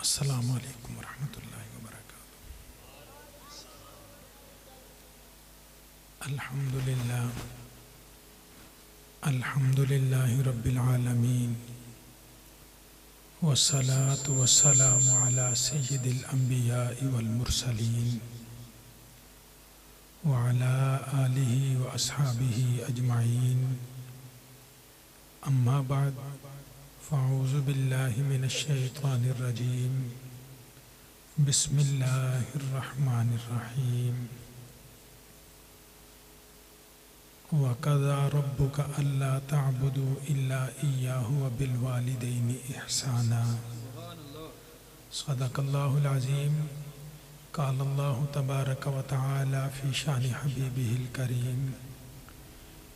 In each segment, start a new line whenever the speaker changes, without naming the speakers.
السلام علیکم ورحمۃ اللہ وبرکاتہ۔ الحمد للہ رب العالمین، والصلاة والسلام علی سید الانبیاء والمرسلین وعلی آلہ واصحابہ اجمعین، اما بعد فاعوذ باللہ من الشیطان الرجیم، بسم اللہ الرحمن الرحیم۔ وَقَضَىٰ رَبُّكَ أَلَّا تَعْبُدُوا إِلَّا إِيَّاهُ وَبِالْوَالِدَيْنِ إِحْسَانًا۔ صدق اللہ العظیم۔ قال اللہ تبارک و تعالی فی شان حبیبہ الکریم،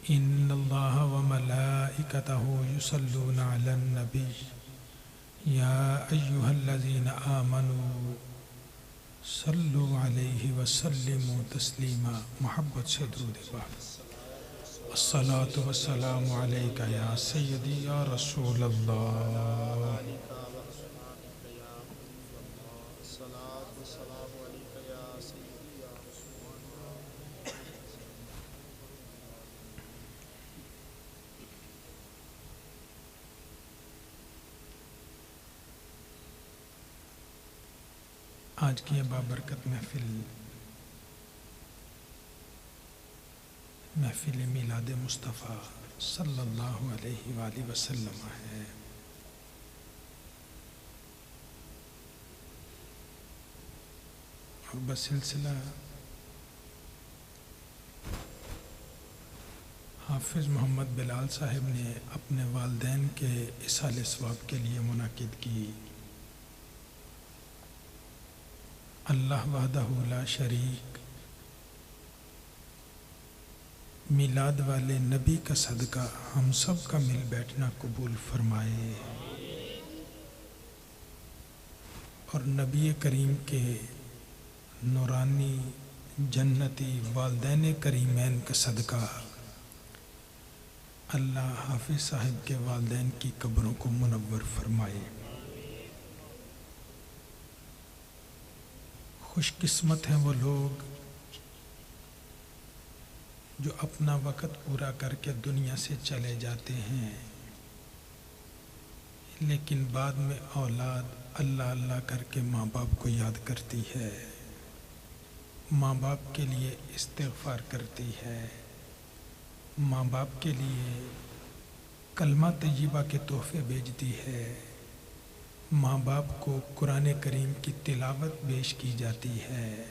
ان اللہ وملائکتہ یصلون علی النبی یا ایہا الذین آمنوا صلوا علیہ وسلموا تسلیما۔ محبت سے درود پاک۔ الصلاة والسلام علیکہ یا سیدی یا رسول اللہ۔ آج کی یہ بابرکت محفل میلاد مصطفیٰ صلی اللہ علیہ وآلہ وسلم ہے۔ اور بسلسلہ حافظ محمد بلال صاحب نے اپنے والدین کے اصال ثواب کے لیے منعقد کی اللہ وحدہ لا شریک میلاد والے نبی کا صدقہ ہم سب کا مل بیٹھنا قبول فرمائے، اور نبی کریم کے نورانی جنتی والدین کریمین کا صدقہ اللہ حافظ صاحب کے والدین کی قبروں کو منور فرمائے۔ خوش قسمت ہیں وہ لوگ جو اپنا وقت پورا کر کے دنیا سے چلے جاتے ہیں، لیکن بعد میں اولاد اللہ اللہ کر کے ماں باپ کو یاد کرتی ہے، ماں باپ کے لیے استغفار کرتی ہے، ماں باپ کے لیے کلمہ طیبہ کے تحفے بھیجتی ہے، ماں باپ کو قرآن کریم کی تلاوت پیش کی جاتی ہے۔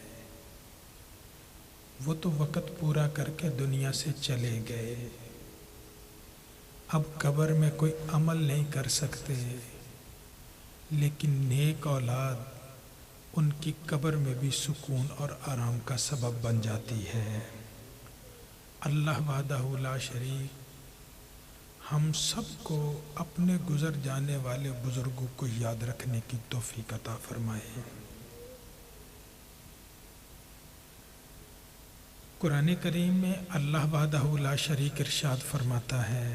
وہ تو وقت پورا کر کے دنیا سے چلے گئے، اب قبر میں کوئی عمل نہیں کر سکتے، لیکن نیک اولاد ان کی قبر میں بھی سکون اور آرام کا سبب بن جاتی ہے۔ اللہ وحدہ لا شریک ہم سب کو اپنے گزر جانے والے بزرگوں کو یاد رکھنے کی توفیق عطا فرمائے۔ قرآن کریم میں اللہ وحدہ لا شریک ارشاد فرماتا ہے،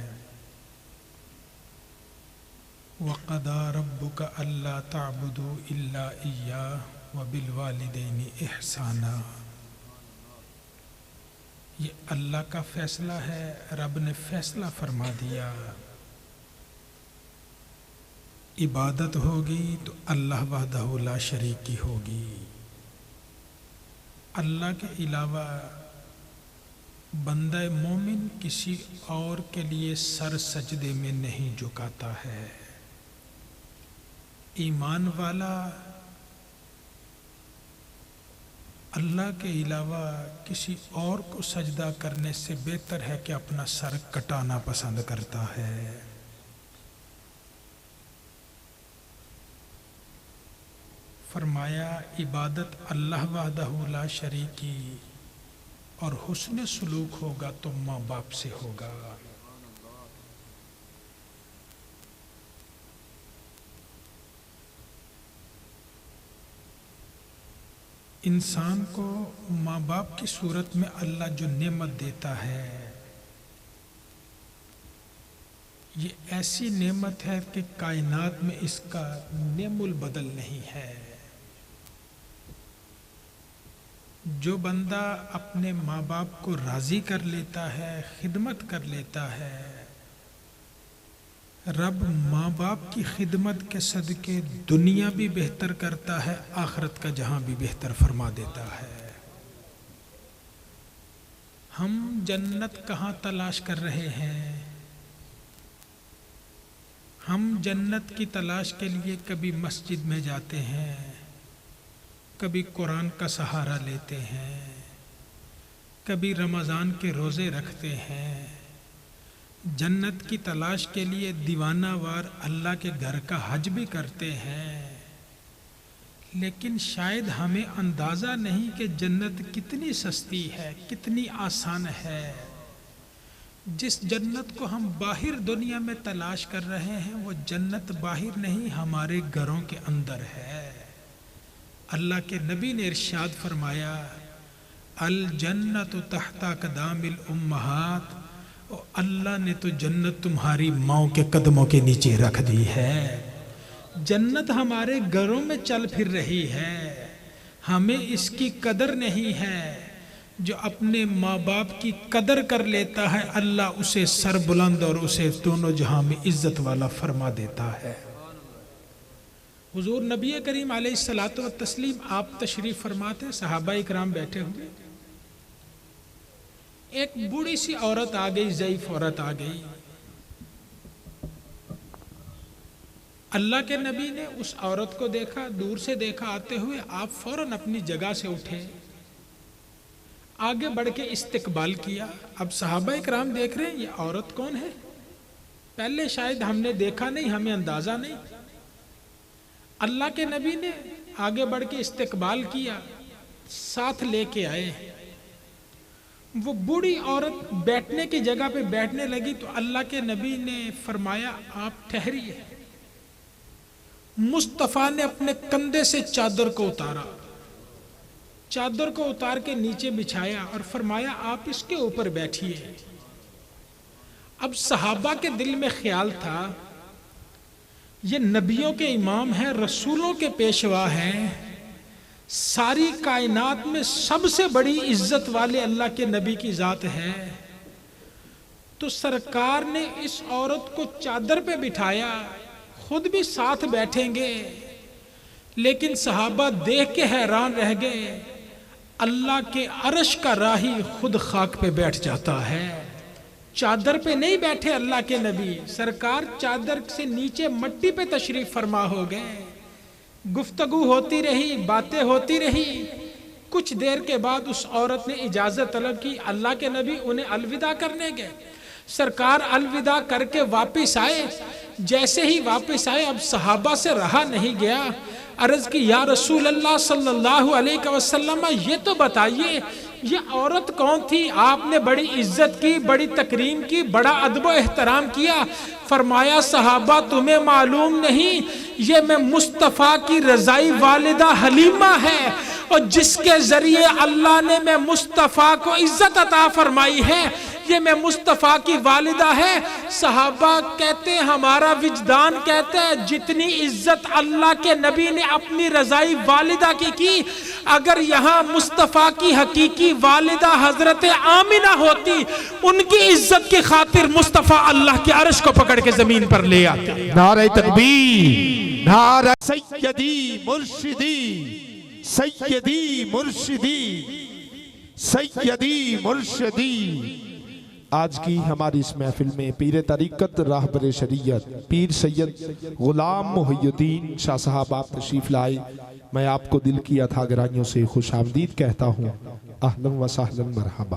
وَقَضَىٰ رَبُّكَ أَلَّا تَعْبُدُوا إِلَّا إِيَّاهُ وَبِالْوَالِدَيْنِ إِحْسَانًا۔ یہ اللہ کا فیصلہ ہے، رب نے فیصلہ فرما دیا، عبادت ہوگی تو اللہ وحدہ لا شریک کی ہوگی۔ اللہ کے علاوہ بندہ مومن کسی اور کے لیے سر سجدے میں نہیں جھکاتا ہے۔ ایمان والا اللہ کے علاوہ کسی اور کو سجدہ کرنے سے بہتر ہے کہ اپنا سر کٹانا پسند کرتا ہے۔ فرمایا عبادت اللہ وحدہ لا شریک کی، اور حسن سلوک ہوگا تو ماں باپ سے ہوگا۔ انسان کو ماں باپ کی صورت میں اللہ جو نعمت دیتا ہے، یہ ایسی نعمت ہے کہ کائنات میں اس کا نعم البدل نہیں ہے۔ جو بندہ اپنے ماں باپ کو راضی کر لیتا ہے، خدمت کر لیتا ہے، رب ماں باپ کی خدمت کے صدقے دنیا بھی بہتر کرتا ہے، آخرت کا جہاں بھی بہتر فرما دیتا ہے۔ ہم جنت کہاں تلاش کر رہے ہیں؟ ہم جنت کی تلاش کے لیے کبھی مسجد میں جاتے ہیں، کبھی قرآن کا سہارا لیتے ہیں، کبھی رمضان کے روزے رکھتے ہیں، جنت کی تلاش کے لیے دیوانہ وار اللہ کے گھر کا حج بھی کرتے ہیں، لیکن شاید ہمیں اندازہ نہیں کہ جنت کتنی سستی ہے، کتنی آسان ہے۔ جس جنت کو ہم باہر دنیا میں تلاش کر رہے ہیں وہ جنت باہر نہیں، ہمارے گھروں کے اندر ہے۔ اللہ کے نبی نے ارشاد فرمایا، الجنت تحت اقدام الامہات، اللہ نے تو جنت تمہاری ماؤں کے قدموں کے نیچے رکھ دی ہے۔ جنت ہمارے گھروں میں چل پھر رہی ہے، ہمیں اس کی قدر نہیں ہے۔ جو اپنے ماں باپ کی قدر کر لیتا ہے، اللہ اسے سر بلند اور اسے دونوں جہاں میں عزت والا فرما دیتا ہے۔ حضور نبی کریم علیہ الصلاۃ والتسلیم آپ تشریف فرماتے، صحابہ اکرام بیٹھے ہوئے، ایک بوڑھی سی عورت آ گئی، ضعیف عورت آ گئی۔ اللہ کے نبی نے اس عورت کو دیکھا، دور سے دیکھا آتے ہوئے، آپ فوراً اپنی جگہ سے اٹھے، آگے بڑھ کے استقبال کیا۔ اب صحابہ اکرام دیکھ رہے ہیں یہ عورت کون ہے، پہلے شاید ہم نے دیکھا نہیں، ہمیں اندازہ نہیں۔ اللہ کے نبی نے آگے بڑھ کے استقبال کیا، ساتھ لے کے آئے۔ وہ بوڑھی عورت بیٹھنے کی جگہ پہ بیٹھنے لگی تو اللہ کے نبی نے فرمایا، آپ ٹھہریے۔ مصطفیٰ نے اپنے کندھے سے چادر کو اتارا، چادر کو اتار کے نیچے بچھایا اور فرمایا، آپ اس کے اوپر بیٹھیے۔ اب صحابہ کے دل میں خیال تھا، یہ نبیوں کے امام ہیں، رسولوں کے پیشوا ہیں، ساری کائنات میں سب سے بڑی عزت والے اللہ کے نبی کی ذات ہے، تو سرکار نے اس عورت کو چادر پہ بٹھایا، خود بھی ساتھ بیٹھیں گے۔ لیکن صحابہ دیکھ کے حیران رہ گئے، اللہ کے عرش کا راہی خود خاک پہ بیٹھ جاتا ہے، چادر پہ نہیں بیٹھے اللہ کے نبی، سرکار چادر سے نیچے مٹی پہ تشریف فرما ہو گئے۔ گفتگو ہوتی رہی، باتیں ہوتی رہی، کچھ دیر کے بعد اس عورت نے اجازت طلب کی، اللہ کے نبی انہیں الوداع کرنے گئے۔ سرکار الوداع کر کے واپس آئے، جیسے ہی واپس آئے اب صحابہ سے رہا نہیں گیا، عرض کی، یا رسول اللہ صلی اللہ علیہ وسلم، یہ تو بتائیے یہ عورت کون تھی؟ آپ نے بڑی عزت کی، بڑی تکریم کی، بڑا ادب و احترام کیا۔ فرمایا، صحابہ تمہیں معلوم نہیں، یہ میں مصطفیٰ کی رضائی والدہ حلیمہ ہے، اور جس کے ذریعے اللہ نے میں مصطفیٰ کو عزت عطا فرمائی ہے، یہ میں مصطفیٰ کی والدہ ہے۔ صحابہ کہتے ہیں، ہمارا وجدان کہتا ہے، جتنی عزت اللہ کے نبی نے اپنی رضائی والدہ کی، اگر یہاں مصطفیٰ کی حقیقی والدہ حضرت آمنہ ہوتی، ان کی عزت کی خاطر مصطفیٰ اللہ کے عرش کو پکڑ کے زمین پر لے آتے۔
نعرہ تکبیر، نعرہ سیدی مرشدی، سیدی مرشدی، سیدی مرشدی۔ آج کی ہماری اس محفل میں پیر طریقت راہبر شریعت پیر سید غلام محی الدین شاہ صاحب آپ تشریف لائے۔ میں آپ کو دل کی عطا گرائیوں سے خوش آمدید کہتا ہوں، اہلاً و سہلاً مرحبا۔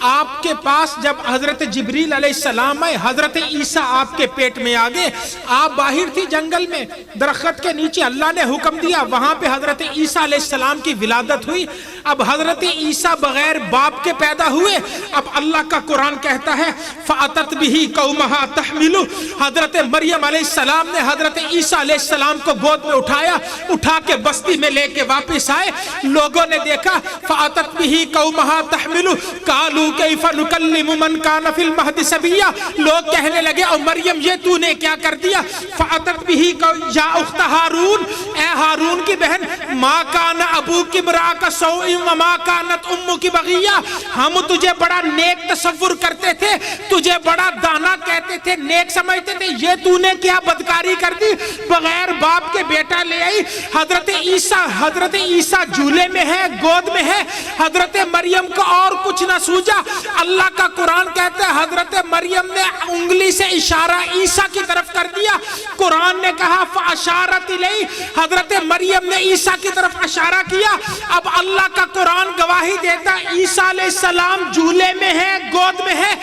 آپ کے پاس جب حضرت جبریل علیہ السلام آئے، حضرت عیسیٰ آپ کے پیٹ میں آگے، آپ باہر تھی جنگل میں درخت کے نیچے، اللہ نے حکم دیا وہاں پہ حضرت عیسیٰ علیہ السلام کی ولادت ہوئی۔ اب حضرت عیسیٰ بغیر باپ کے پیدا ہوئے۔ اب اللہ کا قرآن کہتا ہے فَأَتَتْ بِهِ قَوْمَهَا تَحْمِلُ، حضرت مریم علیہ السلام نے حضرت عیسیٰ علیہ السلام کو گود میں اٹھایا، اٹھا کے بستی میں لے کے واپس آئے۔ لوگوں نے دیکھا فَأَتَتْ بِهِ قَوْمَهَا تَحْمِلُ قَالُوا كَيْفَ نُكَلِّمُ مَنْ كَانَ فِي الْمَهْدِ صَبِيًّا، لوگ کہنے لگے او مریم یہ تو نے کیا کر دیا؟ فَأَتَتْ بِهِ یا اخت ہارون، اے ہارون کی بہن، مَا كَانَ أَبُوكِ امْرَأَ سَوْءٍ وَمَا كَانَتْ أُمُّكِ بَغِيًّا، ہم تجھے بڑا نیک تصور کرتے تھے، تجھے بڑا دانا کہتے تھے، نیک سمجھتے تھے، یہ تو نے کیا بدکاری کر دی؟ بغیر باپ کے بیٹا لے آئی۔ حضرت عیسیٰ جھولے میں ہے، گود میں ہے، حضرت مریم کو اور کچھ نہ سوجا۔ اللہ کا قرآن کہتا ہے حضرت مریم نے انگلی سے اشارہ عیسیٰ کی طرف کر دیا۔ قرآن نے کہا فَأَشَارَتْ إِلَيْهِ، حضرت مریم نے عیسیٰ کی طرف اشارہ کیا۔ اب اللہ کا قرآن گواہی دیتا عیسیٰ علیہ السلام جھولے میں ہے، گود میں ہے۔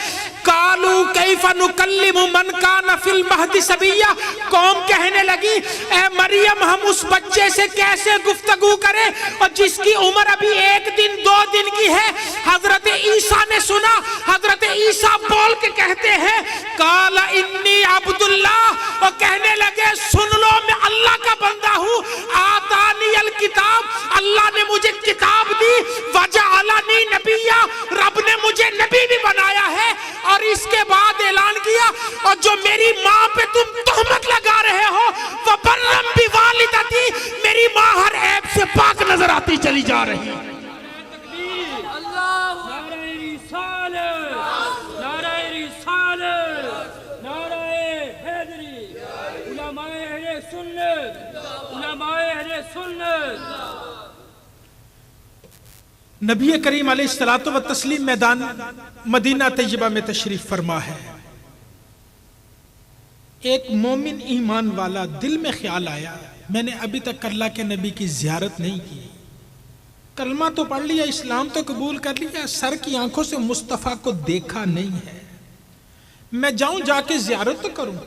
قالوا کیف نکلم من کان فی المہد صبیا، قوم کہنے لگی اے مریم ہم اس بچے سے کیسے گفتگو کریں اور جس کی عمر ابھی 1 دن 2 دن کی ہے۔ حضرت عیسیٰ نے سنا، حضرت عیسیٰ بول کے کہتے ہیں قال انی عبد اللہ، اور کہنے لگے سن لو میں اللہ کا بندہ ہوں، آتانی الکتاب، اللہ نے مجھے کتاب دی، وجعلنی نبیا، رب نے مجھے نبی بھی بنایا ہے، اور اس کے بعد اعلان کیا اور جو میری ماں پہ تم تہمت لگا رہے ہو وَبَرًّا بِوَالِدَتِي، میری ماں ہر عیب سے پاک نظر آتی چلی جا رہی ہے۔
نعرہ رسالت، نعرہ رسالت، نعرہ حیدری، علماء اہل سنت، علماء اہل سنت۔
نبی کریم علیہ الصلوۃ والتسلیم میدان مدینہ طیبہ میں تشریف فرما ہے۔ ایک مومن ایمان والا دل میں خیال آیا میں نے ابھی تک اللہ کے نبی کی زیارت نہیں کی، کلمہ تو پڑھ لیا، اسلام تو قبول کر لیا، سر کی آنکھوں سے مصطفیٰ کو دیکھا نہیں ہے، میں جاؤں جا کے زیارت تو کروں۔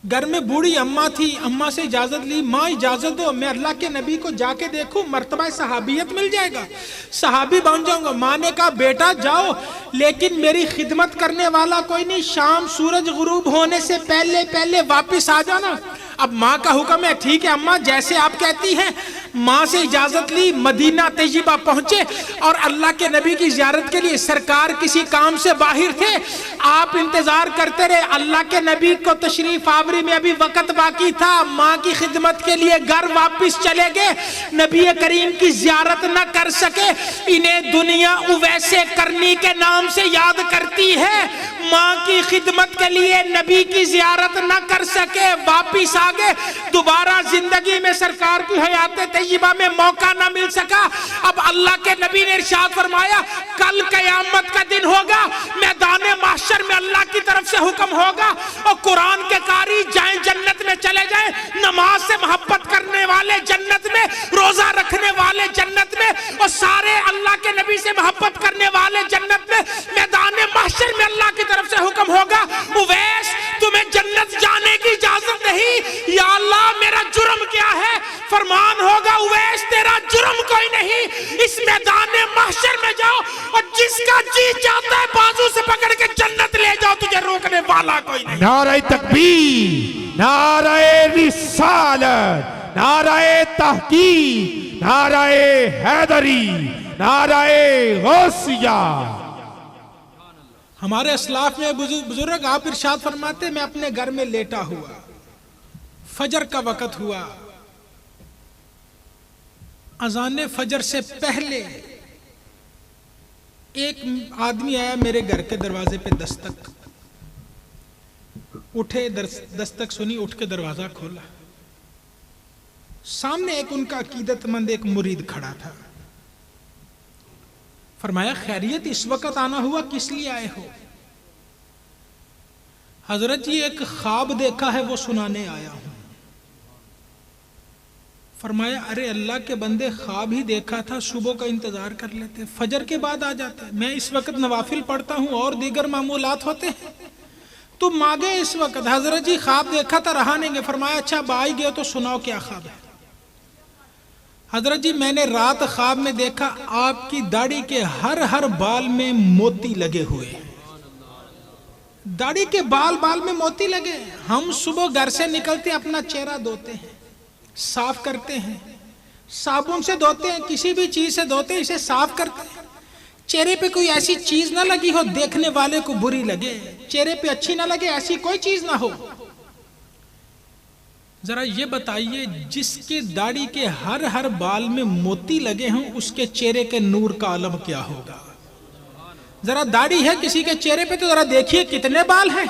گھر میں بوڑھی اماں تھی، اماں سے اجازت لی، ماں اجازت دو میں اللہ کے نبی کو جا کے دیکھوں، مرتبہ صحابیت مل جائے گا، صحابی بن جاؤں گا۔ ماں نے کہا بیٹا جاؤ لیکن میری خدمت کرنے والا کوئی نہیں، شام سورج غروب ہونے سے پہلے واپس آ جانا۔ اب ماں کا حکم ہے ٹھیک ہے اماں جیسے آپ کہتی ہیں۔ ماں سے اجازت لی، مدینہ طیبہ پہنچے اور اللہ کے نبی کی زیارت کے لیے سرکار کسی کام سے باہر تھے، آپ انتظار کرتے رہے، اللہ کے نبی کو تشریف آوری میں ابھی وقت باقی تھا، ماں کی خدمت کے لیے گھر واپس چلے گئے، نبی کریم کی زیارت نہ کر سکے۔ انہیں دنیا ویسے کرنی کے نام سے یاد کرتی ہے، ماں کی خدمت کے لیے نبی کی زیارت نہ کر سکے، واپس آگے، دوبارہ زندگی میں سرکار کی حیات طیبہ میں موقع نہ مل سکا۔ اب اللہ کے نبی نے ارشاد فرمایا کل قیامت کا دن ہوگا، میدان محشر میں اللہ کی طرف سے حکم ہوگا اور قرآن کے قاری جائیں جنت میں چلے جائیں، نماز سے محبت کرنے والے جنت میں، روزہ رکھنے والے جنت میں، اور سارے اللہ کے نبی سے محبت کرنے والے جنت میں۔ میدان محشر میں اللہ کی طرف سے حکم ہوگا اویس تمہیں جنت جانے کی اجازت نہیں، یا اللہ میرا جرم کیا ہے؟ فرمان ہوگا اویس تیرا جرم کوئی نہیں، اس میدان محشر میں جاؤ اور جس کا جی چاہتا ہے بازو سے پکڑ کے جنت لے جاؤ، تجھے روکنے والا کوئی نہیں۔
نعرہ تکبیر، نعرہ رسالت، نعرہ تحقیق، نعرہ حیدری، نعرہ غوثیہ۔
ہمارے اسلاف میں بزرگ آپ ارشاد فرماتے میں اپنے گھر میں لیٹا ہوا، فجر کا وقت ہوا، اذان فجر سے پہلے ایک آدمی آیا میرے گھر کے دروازے پہ دستک، اٹھے دستک سنی، اٹھ کے دروازہ کھولا، سامنے ایک ان کا عقیدت مند ایک مرید کھڑا تھا۔ فرمایا خیریت اس وقت آنا ہوا، کس لیے آئے ہو؟ حضرت جی ایک خواب دیکھا ہے وہ سنانے آیا ہوں۔ فرمایا ارے اللہ کے بندے خواب ہی دیکھا تھا، صبح کا انتظار کر لیتے، فجر کے بعد آ جاتا ہے، میں اس وقت نوافل پڑھتا ہوں اور دیگر معمولات ہوتے ہیں، تم مانگے اس وقت۔ حضرت جی خواب دیکھا تھا، رہا نہیں گے۔ فرمایا اچھا اب آ ہی گئے تو سناؤ کیا خواب ہے۔ حضرت جی میں نے رات خواب میں دیکھا آپ کی داڑھی کے ہر بال میں موتی لگے ہوئے ہیں، داڑھی کے بال میں موتی لگے۔ ہم صبح گھر سے نکلتے اپنا چہرہ دھوتے ہیں، صاف کرتے ہیں، صابن سے دھوتے ہیں، کسی بھی چیز سے دھوتے ہیں، اسے صاف کرتے ہیں، چہرے پہ کوئی ایسی چیز نہ لگی ہو دیکھنے والے کو بری لگے، چہرے پہ اچھی نہ لگے، ایسی کوئی چیز نہ ہو۔ ذرا یہ بتائیے جس کے داڑھی کے ہر بال میں موتی لگے ہوں اس کے چہرے کے نور کا عالم کیا ہوگا؟ ذرا داڑھی ہے کسی کے چہرے پہ تو ذرا دیکھیے کتنے بال ہیں،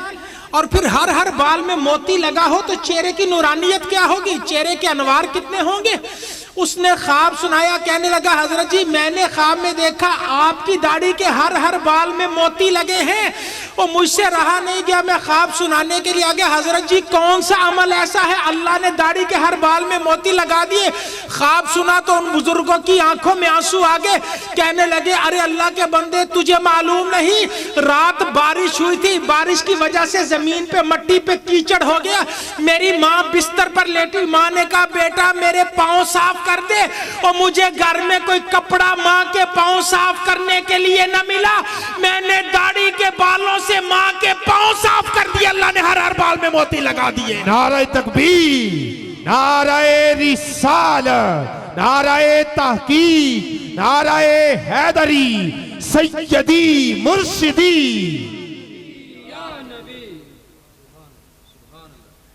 اور پھر ہر بال میں موتی لگا ہو تو چہرے کی نورانیت کیا ہوگی، چہرے کے انوار کتنے ہوں گے۔ اس نے خواب سنایا، کہنے لگا حضرت جی میں نے خواب میں دیکھا آپ کی داڑھی کے ہر بال میں موتی لگے ہیں، وہ مجھ سے رہا نہیں گیا، میں خواب سنانے کے لیے آ گیا۔ حضرت جی کون سا عمل ایسا ہے اللہ نے داڑھی کے ہر بال میں موتی لگا دیے؟ خواب سنا تو ان بزرگوں کی آنکھوں میں آنسو آ گئے، کہنے لگے ارے اللہ کے بندے تجھے معلوم نہیں رات بارش ہوئی تھی، بارش کی وجہ سے زمین پہ مٹی پہ کیچڑ ہو گیا، میری ماں بستر پر لیٹی، ماں نے کہا بیٹا میرے پاؤں صاف کر دے، اور مجھے گھر میں کوئی کپڑا ماں کے پاؤں صاف کرنے کے لیے نہ ملا، میں نے داڑھی کے بالوں سے ماں کے پاؤں صاف کر دیا، اللہ نے ہر بال میں موتی لگا دیے۔
نعرہ تکبیر، نعرہ رسالت، نعرہ تحقیق، نعرہ حیدری، سیدی مرشدی۔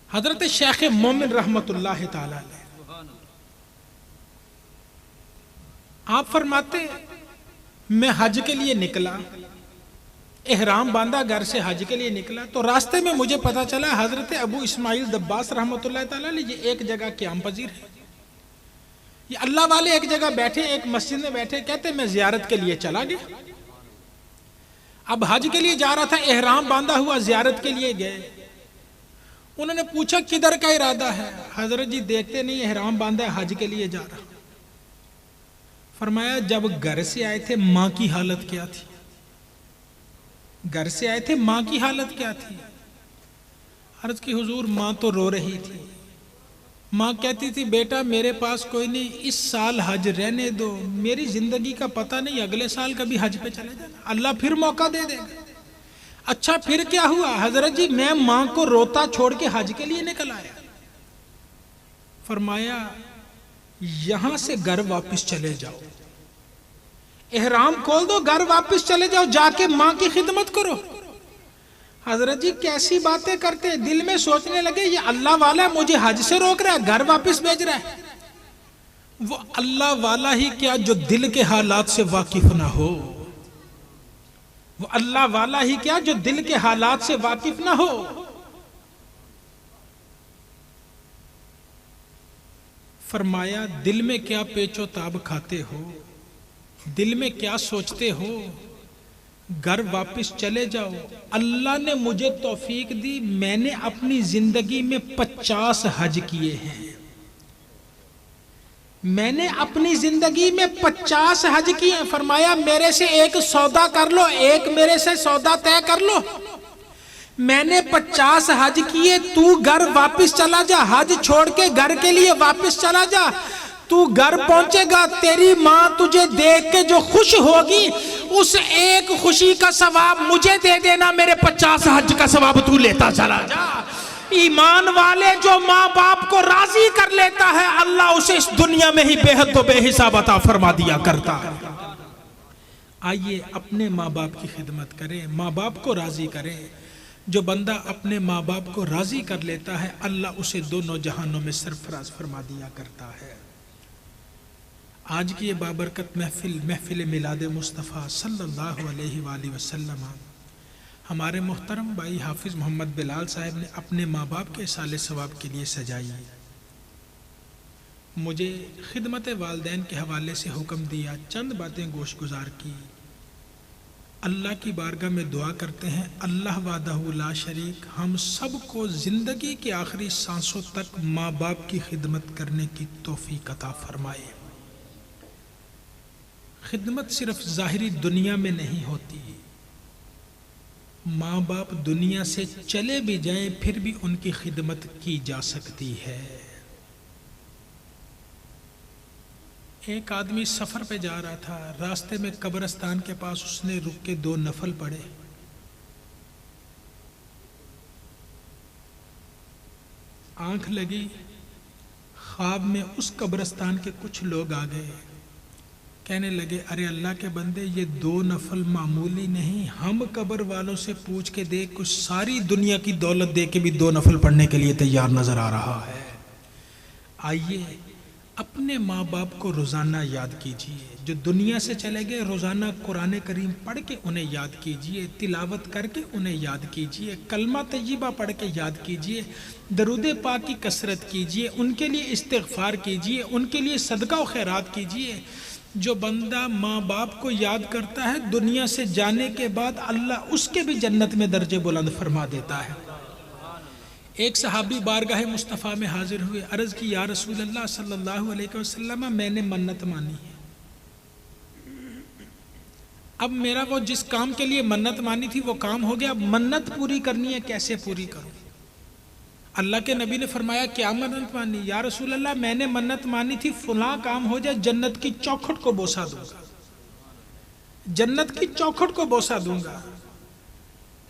حضرت شیخ مومن رحمت اللہ تعالی علیہ آپ فرماتے میں حج کے لیے نکلا، احرام باندھا، گھر سے حج کے لیے نکلا تو راستے میں مجھے پتا چلا حضرت ابو اسماعیل دباس رحمت اللہ تعالی علیہ یہ ایک جگہ قیام پذیر ہے، یہ اللہ والے ایک جگہ بیٹھے، ایک مسجد میں بیٹھے، کہتے میں زیارت کے لیے چلا گیا۔ اب حج کے لیے جا رہا تھا، احرام باندھا ہوا، زیارت کے لیے گئے، انہوں نے پوچھا کدھر کا ارادہ ہے؟ حضرت جی دیکھتے نہیں احرام باندھا ہے، حج کے لیے جا رہا۔ فرمایا جب گھر سے آئے تھے ماں کی حالت کیا تھی؟ گھر سے آئے تھے ماں کی حالت کیا تھی؟ عرض کی حضور ماں تو رو رہی تھی، ماں کہتی تھی بیٹا میرے پاس کوئی نہیں، اس سال حج رہنے دو، میری زندگی کا پتہ نہیں اگلے سال کبھی حج پہ چلے جانا، اللہ پھر موقع دے دے گا۔ اچھا پھر کیا ہوا؟ حضرت جی میں ماں کو روتا چھوڑ کے حج کے لیے نکل آیا۔ فرمایا یہاں سے گھر واپس چلے جاؤ، احرام کھول دو، گھر واپس چلے جاؤ، جا کے ماں کی خدمت کرو۔ حضرت جی کیسی باتیں کرتے ہیں، دل میں سوچنے لگے یہ اللہ والا مجھے حج سے روک رہا ہے، گھر واپس بھیج رہا ہے۔ وہ اللہ والا ہی کیا جو دل کے حالات سے واقف نہ ہو، وہ اللہ والا ہی کیا جو دل کے حالات سے واقف نہ ہو۔ فرمایا دل میں کیا پیچ و تاب کھاتے ہو، دل میں کیا سوچتے ہو، گھر واپس چلے جاؤ۔ اللہ نے مجھے توفیق دی، میں نے اپنی زندگی میں 50 حج کیے ہیں، میں نے اپنی زندگی میں 50 حج کیے ہیں۔ فرمایا میرے سے ایک سودا کر لو، ایک میرے سے سودا طے کر لو، میں نے 50 حج کیے، تو گھر واپس چلا جا، حج چھوڑ کے گھر کے لیے واپس چلا جا، تو گھر پہنچے گا تیری ماں تجھے دیکھ کے جو خوش ہوگی اس ایک خوشی کا ثواب مجھے دے دینا، میرے 50 حج کا ثواب تو لیتا چلا جا۔ ایمان والے جو ماں باپ کو راضی کر لیتا ہے اللہ اسے اس دنیا میں ہی بے حد و بے حساب عطا فرما دیا کرتا ہے۔ آئیے اپنے ماں باپ کی خدمت کریں، ماں باپ کو راضی کریں۔ جو بندہ اپنے ماں باپ کو راضی کر لیتا ہے اللہ اسے دونوں جہانوں میں سرفراز فرما دیا کرتا ہے۔ آج کی یہ بابرکت محفل میلاد مصطفیٰ صلی اللہ علیہ وآلہ وسلم ہمارے محترم بھائی حافظ محمد بلال صاحب نے اپنے ماں باپ کے اصال ثواب کے لیے سجائی۔ مجھے خدمت والدین کے حوالے سے حکم دیا، چند باتیں گوش گزار کی۔ اللہ کی بارگاہ میں دعا کرتے ہیں، اللہ وحدہ لا شریک ہم سب کو زندگی کے آخری سانسوں تک ماں باپ کی خدمت کرنے کی توفیق عطا فرمائے۔ خدمت صرف ظاہری دنیا میں نہیں ہوتی، ماں باپ دنیا سے چلے بھی جائیں پھر بھی ان کی خدمت کی جا سکتی ہے۔ ایک آدمی سفر پہ جا رہا تھا، راستے میں قبرستان کے پاس اس نے رک کے 2 نفل پڑھے۔ آنکھ لگی، خواب میں اس قبرستان کے کچھ لوگ آ گئے، کہنے لگے ارے اللہ کے بندے یہ 2 نفل معمولی نہیں، ہم قبر والوں سے پوچھ کے دیکھ کچھ ساری دنیا کی دولت دے کے بھی 2 نفل پڑھنے کے لیے تیار نظر آ رہا ہے۔ آئیے اپنے ماں باپ کو روزانہ یاد کیجئے، جو دنیا سے چلے گئے روزانہ قرآن کریم پڑھ کے انہیں یاد کیجئے، تلاوت کر کے انہیں یاد کیجئے، کلمہ طیبہ پڑھ کے یاد کیجئے، درود پاک کی کثرت کیجئے، ان کے لیے استغفار کیجئے، ان کے لیے صدقہ و خیرات کیجئے۔ جو بندہ ماں باپ کو یاد کرتا ہے دنیا سے جانے کے بعد اللہ اس کے بھی جنت میں درجے بلند فرما دیتا ہے۔ ایک صحابی بارگاہ مصطفیٰ میں حاضر ہوئے، عرض کی یا رسول اللہ صلی اللہ علیہ وسلم میں نے منت مانی ہے، اب میرا وہ جس کام کے لیے منت مانی تھی وہ کام ہو گیا، اب منت پوری کرنی ہے، کیسے پوری کروں؟ اللہ کے نبی نے فرمایا کیا منت مانی؟ یا رسول اللہ میں نے منت مانی تھی فلاں کام ہو جائے جنت کی چوکھٹ کو بوسہ دوں گا، جنت کی چوکھٹ کو بوسہ دوں گا۔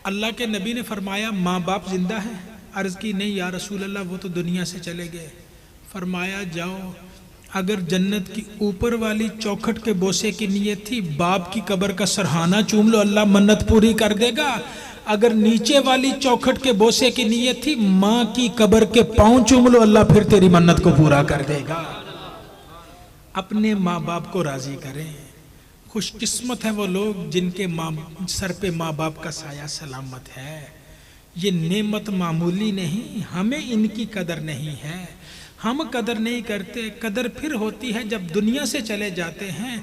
اللہ کے نبی نے فرمایا ماں باپ زندہ ہیں؟ عرض کی نہیں یا رسول اللہ وہ تو دنیا سے چلے گئے۔ فرمایا جاؤ، اگر جنت کی اوپر والی چوکھٹ کے بوسے کی نیت تھی باپ کی قبر کا سرہانہ چوم لو، اللہ منت پوری کر دے گا۔ اگر نیچے والی چوکھٹ کے بوسے کی نیت تھی ماں کی قبر کے پاؤں چوم لو، اللہ پھر تیری منت کو پورا کر دے گا۔ اپنے ماں باپ کو راضی کریں۔ خوش قسمت ہیں وہ لوگ جن کے سر پہ ماں باپ کا سایہ سلامت ہے۔ یہ نعمت معمولی نہیں، ہمیں ان کی قدر نہیں ہے، ہم قدر نہیں کرتے۔ قدر پھر ہوتی ہے جب دنیا سے چلے جاتے ہیں،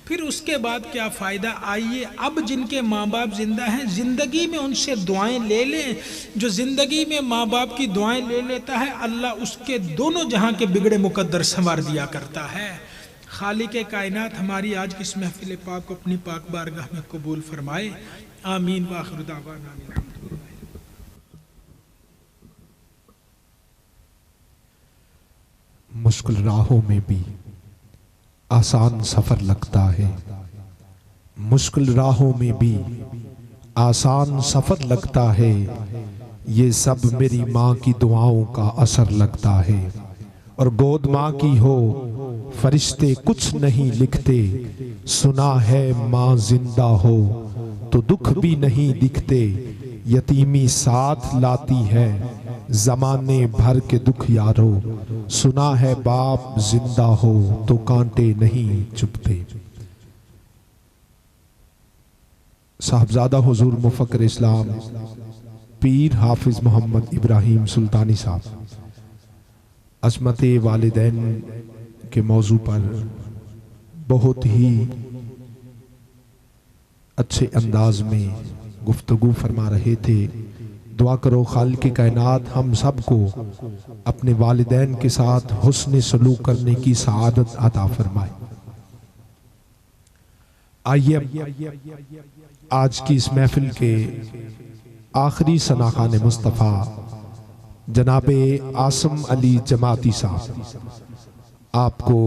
پھر اس کے بعد کیا فائدہ؟ آئیے اب جن کے ماں باپ زندہ ہیں زندگی میں ان سے دعائیں لے لیں۔ جو زندگی میں ماں باپ کی دعائیں لے لیتا ہے اللہ اس کے دونوں جہاں کے بگڑے مقدر سنوار دیا کرتا ہے۔ خالق کائنات ہماری آج کی اس محفل پاک کو اپنی پاک بارگاہ میں قبول فرمائے، آمین وآخر دعوانا۔
مشکل راہوں میں بھی آسان سفر لگتا ہے، مشکل راہوں میں بھی آسان سفر لگتا ہے، یہ سب میری ماں کی دعاؤں کا اثر لگتا ہے۔ اور گود ماں کی ہو فرشتے کچھ نہیں لکھتے، سنا ہے ماں زندہ ہو تو دکھ بھی نہیں دکھتے، یتیمی ساتھ لاتی ہے زمانے بھر کے دکھ یارو، سنا ہے باپ زندہ ہو تو کانٹے نہیں چبھتے۔ صاحبزادہ حضور مفکر اسلام پیر حافظ محمد ابراہیم سلطانی صاحب عظمت والدین کے موضوع پر بہت ہی اچھے انداز میں گفتگو فرما رہے تھے۔ دعا کرو خالق کائنات ہم سب کو اپنے والدین کے ساتھ حسن سلوک کرنے کی سعادت عطا فرمائے۔ آئیے آج کی اس محفل کے آخری ثناخوان مصطفیٰ جناب عاصم علی جماعتی صاحب آپ کو